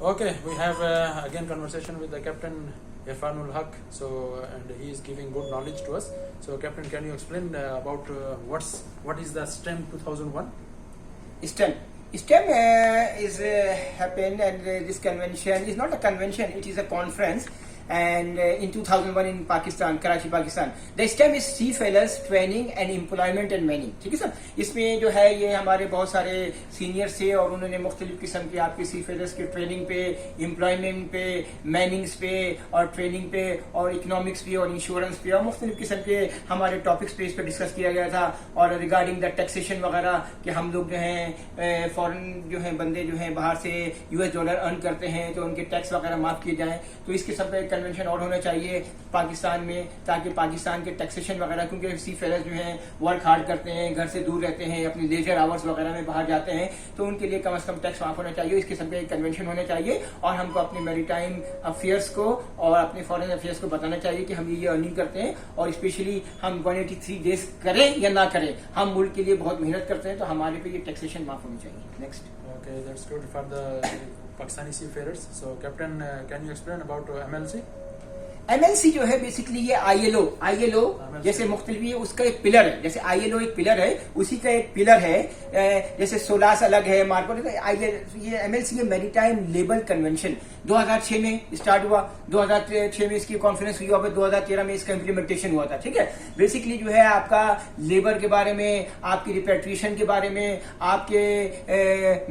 Okay, we have again conversation with the Captain Irfanul Haq. So, and he is giving good knowledge to us. So, Captain, can you explain about what is the STEM 2001? STEM is happened, and this convention is not a convention; it is a conference. And in 2001 in Pakistan, Karachi, Pakistan, the STEM is Seafarers Training and Employment and Manning. ठीक है sir, इसमें जो है ये हमारे बहुत सारे seniors थे और उन्होंने मुख्तलिफ किस्म के आपके सीफेयरर्स के ट्रेनिंग पे, एम्प्लॉयमेंट पे, मैनिंग्स पे और ट्रेनिंग पे और इकोनॉमिक्स पे और इंश्योरेंस पे और मुख्तलिफ किस्म के हमारे टॉपिक्स पे इस पर डिस्कस किया गया था। और रिगार्डिंग द टैक्सेशन वगैरह कि हम लोग जो हैं फॉरेन जो है बंदे जो हैं बाहर से US डॉलर अर्न करते हैं तो उनके टैक्स वगैरह माफ किए जाएं, तो इस किस्म का कन्वेंशन और होना चाहिए पाकिस्तान में, ताकि पाकिस्तान के टैक्सेशन वगैरह, क्योंकि सीफेयरर्स जो हैं वर्क हार्ड करते हैं, घर से दूर रहते हैं, अपनी लेजर आवर्स वगैरह में बाहर जाते हैं, तो उनके लिए कम से कम टैक्स माफ होना चाहिए। इस किस्म का एक कन्वेंशन होना चाहिए और हमको अपने मैरीटाइम अफेयर्स को और अपने फॉरेन अफेयर्स को बताना चाहिए कि हम ये अर्निंग करते हैं और स्पेशली हम 183 डेज करें या ना करें, हम मुल्क के लिए बहुत मेहनत करते हैं, तो हमारे पे ये टैक्सेशन माफ होनी चाहिए। Next. Okay, that's good for the Pakistani seafarers. So, Captain, can you explain about MLC? MLC जो है बेसिकली ये ILO जैसे मुख्तलिफ ये उसका एक पिलर है, जैसे ILO एक पिलर है, उसी का एक पिलर है, जैसे सोलास अलग है, मार्को ये MLC ये मैरीटाइम लेबर कन्वेंशन 2006 में स्टार्ट हुआ, 2006 में इसकी कॉन्फ्रेंस हुई और 2013 में इसका इम्प्लीमेंटेशन हुआ था। ठीक है, बेसिकली जो है आपका लेबर के बारे में, आपकी रिपेट्रिएशन के बारे में, आपके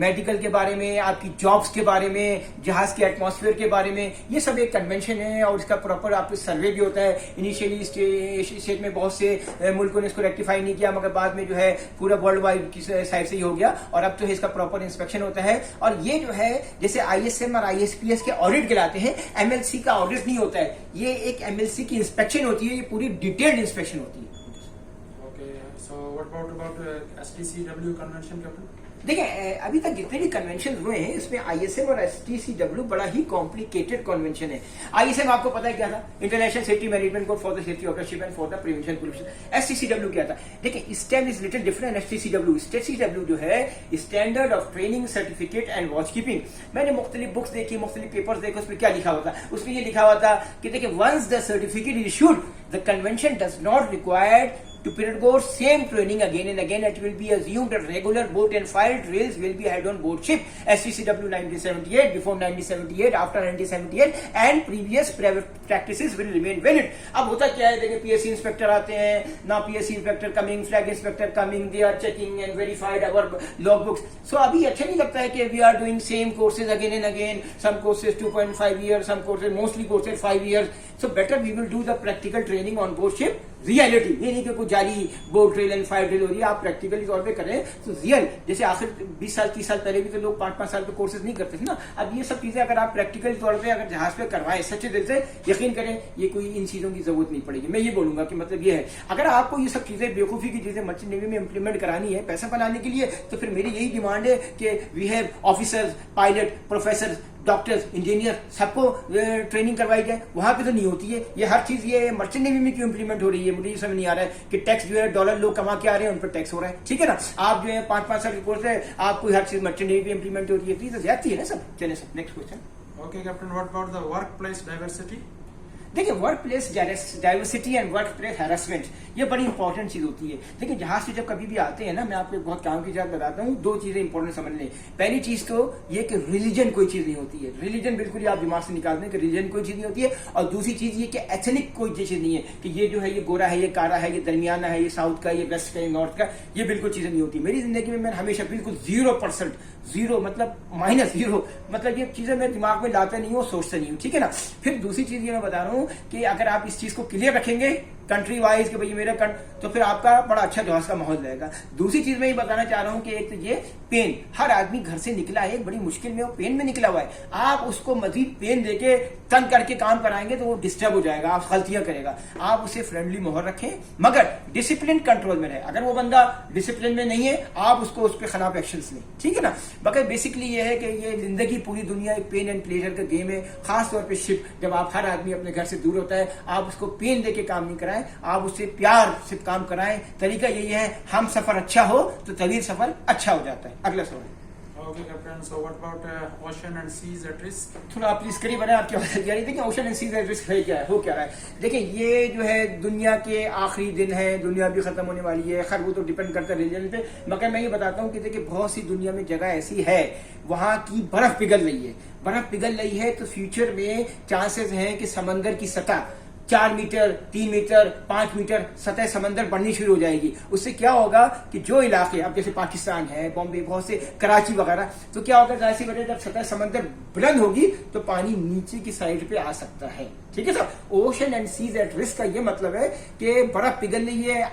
मेडिकल के बारे में, आपकी जॉब्स के बारे में, जहाज के एटमॉस्फेयर के बारे में, ये सब एक कन्वेंशन है और इसका प्रॉपर आपको सर्वे भी होता है। इनिशियली स्टेट में बहुत से मुल्कों ने इसको रेक्टिफाई नहीं किया, मगर बाद में जो है पूरा वर्ल्ड वाइड की साइड से ही हो गया और अब तो इसका प्रॉपर इंस्पेक्शन होता है। और ये जो है जैसे ISM और ISPS के ऑडिट कहलाते हैं, MLC का ऑडिट नहीं होता है, ये एक MLC की इंस्पेक्शन होती है, ये पूरी डिटेल्ड इंस्पेक्शन होती है। Okay, so what about STCW convention, Captain? देखिए अभी तक जितने भी कन्वेंशन हुए हैं इसमें ISM और STCW बड़ा ही कॉम्प्लिकेटेड कन्वेंशन है। ISM आपको पता है क्या था, international safety management code for the safety of the ship and for the prevention pollution. STCW क्या था, देखिए stand is little different. STCW जो है standard of training certificate and watch keeping. मैंने मुख्तलिफ बुक्स देखी, मुख्तलिफ पेपर्स देखे, उसमें क्या लिखा हुआ था, उसमें ये लिखा हुआ था कि देखिए once the certificate is issued the convention does not required to undergo same training again and again. It will be assumed that regular boat and fire drills will be held on board ship. STCW 1978, before 1978, after 1978 and previous practices will remain valid. अब होता क्या है, देखिए PSC inspector आते हैं ना, PSC inspector coming, flag inspector coming, they are checking and verified our log books. So अभी अच्छा नहीं लगता है कि we are doing same courses again and again, some courses 2.5 years, some courses, mostly courses 5 years. So better we will do the practical training on board ship. Reality, ये नहीं कि कुछ जाली boat drill and fire drill हो रही है, आप practically तौर पे करें तो रियल, जैसे आखिर 20 साल 30 साल पहले भी तो लोग 5-5 साल के कोर्सेज नहीं करते थे ना। अब ये सब चीजें अगर आप प्रैक्टिकल तौर पे अगर जहाज पे करवाएं सच्चे दिल से, यकीन करें ये कोई इन चीजों की जरूरत नहीं पड़ेगी। मैं ये बोलूंगा कि मतलब ये है, अगर आपको ये सब चीजें बेवकूफी की चीजें मर्चेंट नेवी में इंप्लीमेंट करानी है पैसा बनाने के लिए, तो फिर मेरी यही डिमांड है कि we have officers, pilot, professor, doctors, engineer, सबको ट्रेनिंग करवाई जाए। वहां पे तो नहीं होती है ये हर चीज। ये मर्चेंट नेवी में क्यों इंप्लीमेंट हो रही है, मुझे ये समझ नहीं आ रहा है कि टैक्स जो है डॉलर लोग कमा के आ रहे हैं, उन पर टैक्स हो रहा है। ठीक है ना, आप जो है 5-5 साल के कोर्स है, आपको हर चीज मर्चेंट नेवी में इंप्लीमेंट होती है, तो ज्यादा है ना सब। चलिए sir, next question. Okay, Captain, what about the workplace diversity? देखिए work place diversity and work place harassment ये बड़ी इंपॉर्टेंट चीज होती है। देखिए जहाज से जब कभी भी आते हैं ना, मैं आपको बहुत काम की बात बताता हूँ, दो चीजें इंपॉर्टेंट समझ लें। पहली चीज तो ये कि रिलीजन कोई चीज नहीं होती है, रिलीजन बिल्कुल ही आप दिमाग से निकाल दें कि रिलीजन कोई चीज नहीं होती है। और दूसरी चीज ये कि एथनिक कोई चीज नहीं है कि ये जो है ये गोरा है, ये कारा है, ये दरमियाना है, ये साउथ का, ये वेस्ट का, ये नॉर्थ का, ये बिल्कुल चीजें नहीं होती। मेरी जिंदगी में मैंने हमेशा बिल्कुल 0% 0 मतलब -0 मतलब ये चीजें मैं दिमाग में लाता नहीं हूँ, सोचता नहीं हूँ। ठीक है ना, फिर दूसरी चीज ये मैं बता रहा हूँ कि अगर आप इस चीज को क्लियर रखेंगे कंट्री वाइज कि भाई मेरा तो फिर आपका बड़ा अच्छा जहाज का माहौल रहेगा। दूसरी चीज मैं ये बताना चाह रहा हूँ कि एक तो ये पेन, हर आदमी घर से निकला है बड़ी मुश्किल में, वो पेन में निकला हुआ है, आप उसको मजीद पेन देके तंग करके काम कराएंगे तो वो डिस्टर्ब हो जाएगा, आप गलतियां करेगा। आप उसे फ्रेंडली माहौल रखें मगर डिसिप्लिन कंट्रोल में रहे। अगर वो बंदा डिसिप्लिन में नहीं है, आप उसको उस पर खिलाफ एक्शन लें। ठीक है ना, मगर बेसिकली ये है कि ये जिंदगी पूरी दुनिया एक पेन एंड प्लेजर का गेम है। खास तौर पर शिप, जब आप हर आदमी अपने घर से दूर होता है, आप उसको पेन देके काम नहीं कराएं, आप उससे प्यार से काम कराएं। तरीका यही है, हम सफर अच्छा हो तो तवील सफर अच्छा हो जाता है। अगला सवाल। Okay, Captain. So what about ocean and seas at risk? थोड़ा आप प्लीज करीब बनाए, आपकी आवाज जा रही। देखिए ओशन एंड सीज रिस्क है क्या है, हो क्या रहा है। देखिए ये जो है दुनिया के आखिरी दिन है, दुनिया भी खत्म होने वाली है। खैर वो तो डिपेंड करता है रिलीजन पे, मगर मैं ये बताता हूँ कि देखिए बहुत सी दुनिया में जगह ऐसी है वहां की बर्फ पिघल रही है। बर्फ पिघल रही है तो फ्यूचर में चांसेस हैं कि समंदर की सतह 4 मीटर, 3 मीटर, 5 मीटर सतह समंदर बढ़नी शुरू हो जाएगी। उससे क्या होगा कि जो इलाके अब जैसे पाकिस्तान है, बॉम्बे, बहुत से कराची वगैरह, तो क्या होगा जाहिर सी बात है जब सतह समंदर बुलंद होगी तो पानी नीचे की साइड पे आ सकता है। ठीक है साहब। Ocean and seas at risk का ये मतलब है कि बर्फ पिघल रही है,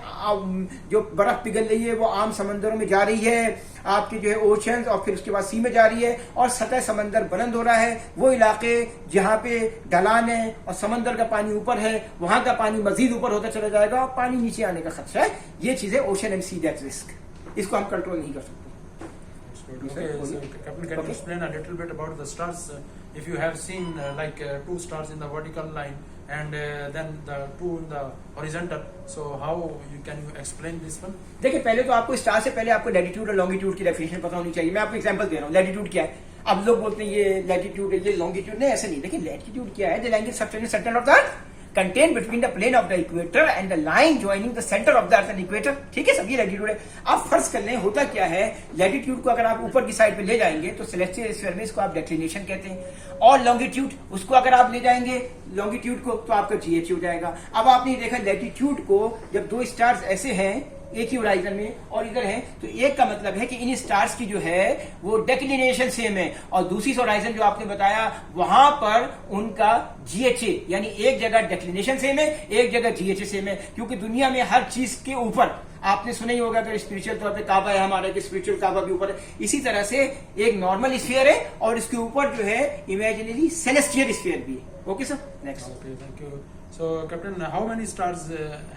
जो बर्फ पिघल रही है वो आम समंदरों में जा रही है, आपके जो है ओशन और फिर उसके बाद सी में जा रही है, और सतह समंदर बुलंद हो रहा है। वो इलाके जहां पे ढलान है और समंदर का पानी ऊपर है, वहां का पानी मजीद ऊपर होता चला जाएगा और पानी नीचे आने का खतरा है। ये चीजें ocean and sea at risk, इसको हम कंट्रोल नहीं कर सकते। Okay, so Captain, can you explain a little bit about the stars? If you have seen like 2 stars in the vertical line and then the 2 in the horizontal, so how can you explain this one? देखिए पहले तो आपको star से पहले आपको latitude और longitude की definition पता होनी चाहिए। मैं आपको एग्जांपल दे रहा हूँ। लैटिट्यूड क्या है? अब लोग बोलते हैं ये लैटिट्यूड है, ये लॉन्गिट्यूड। नहीं, ऐसे नहीं। देखिए लैटिट्यूड क्या है? The language subtends centre of the content between the plane of the equator and the line joining the centre of the earth and equator. ठीक है सब, ये लैटिट्यूड है। आप फर्ज कर लें होता क्या है, लैटिट्यूड को अगर आप ऊपर की साइड पे ले जाएंगे तो सेलेस्टियल स्फीयर में इसको आप डिक्लिनेशन कहते हैं, और लॉन्गिट्यूड उसको अगर आप ले जाएंगे लॉन्गिट्यूड को तो आपका जीएच हो जाएगा। अब आपने देखा लैटिट्यूड को जब 2 स्टार्स ऐसे हैं एक ही होराइजन में और इधर है, तो एक का मतलब है कि इन स्टार्स की जो है वो डेक्लिनेशन सेम है, और दूसरी होराइजन जो आपने बताया वहां पर उनका जीएचए यानी एक जगह डेक्लिनेशन सेम है, एक जगह जीएचए सेम है। क्योंकि दुनिया में हर चीज के ऊपर आपने सुना ही होगा अगर स्पिरिचुअल तौर पे काबा है हमारा, कि स्पिरिचुअल काबा के ऊपर है, इसी तरह से एक नॉर्मल स्फीयर है और इसके ऊपर जो है इमेजिनरी सेलेस्टियल स्फीयर भी है। Okay sir, next. Okay, thank you. So Captain, how many stars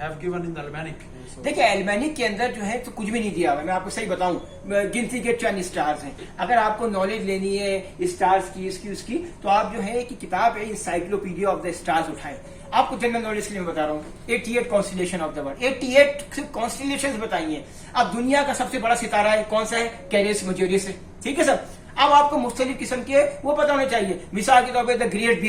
have given in the Almanic? So, देखिए एल्मेनिक के अंदर जो है तो कुछ भी नहीं दिया हुआ है। मैं आपको सही बताऊं, गिनती के चंद स्टार्स हैं। अगर आपको नॉलेज लेनी है स्टार्स की, इसकी उसकी, तो आप जो है कि किताब है इंसाइक्लोपीडिया ऑफ द स्टार्स उठाएं। आपको जनरल नॉलेज के लिए बता रहा हूँ 88 constellation of the world, 88 constellation बताइए। अब दुनिया का सबसे बड़ा सितारा है कौन सा है? कैरियस मेजोरियस है। ठीक है सर। अब आपको मुख्तलिफ किस्म के वो पता होने चाहिए। मिसाल के तौर पर द ग्रेट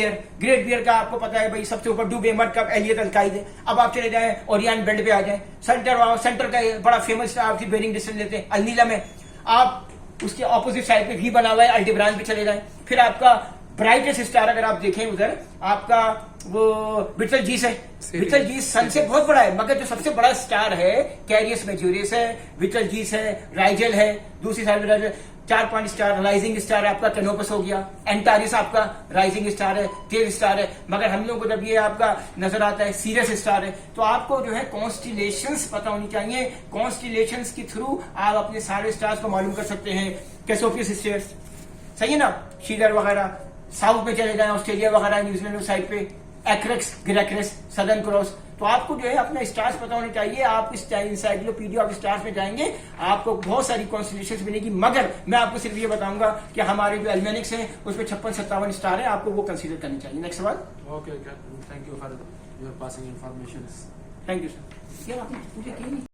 बियर का आपको पता है भाई सबसे ऊपर डूबे मड का एलियत अलकाइद है। अब आप चले जाए ओरियन बेल्ट पे आ जाए, सेंटर का बड़ा फेमस स्टार की बेरिंग डिस्टेंस लेते हैं अलनीला में। आप उसके ऑपोजिट साइड पे भी बना हुआ है अल्टीब्रान पे चले जाए। फिर आपका ब्राइटेस्ट स्टार अगर आप देखें उधर आपका वो बिटलजीस है। बिटलजीस सन से बहुत बड़ा है, मगर जो सबसे बड़ा स्टार है कैरियस मेजोरियस है, बिटलजीस है, राइजल है, दूसरी साइड में 4-5 स्टार राइजिंग स्टार है आपका कैनोपस हो गया, एंटारिस आपका राइजिंग स्टार है, टेल स्टार है। मगर हम लोगों को जब ये आपका नजर आता है सीरियस स्टार है, तो आपको जो है कॉन्स्टिलेशंस पता होनी चाहिए। कॉन्स्टिलेशंस के थ्रू आप अपने सारे स्टार्स को मालूम कर सकते हैं। कैसोपियस स्टार्स, सही है ना, शीलर वगैरह। साउथ में चले जाए ऑस्ट्रेलिया वगैरह, न्यूजीलैंड साइड पे एक्रेक्स, ग्रेक्रेस, सदर्न क्रॉस। तो आपको जो है अपना स्टार्स पता होने चाहिए। आप इस इंसाइक्लोपीडिया ऑफ स्टार्स में जाएंगे आपको बहुत सारी कॉन्स्टिलेशंस मिलेगी, मगर मैं आपको सिर्फ ये बताऊंगा कि हमारे जो एल्मेनिक्स हैं उसमें 56-57 स्टार है, आपको वो कंसीडर करनी चाहिए। नेक्स्ट सवाल। okay, Captain, thank you for your passing information. Thank you sir. यार आपने मुझे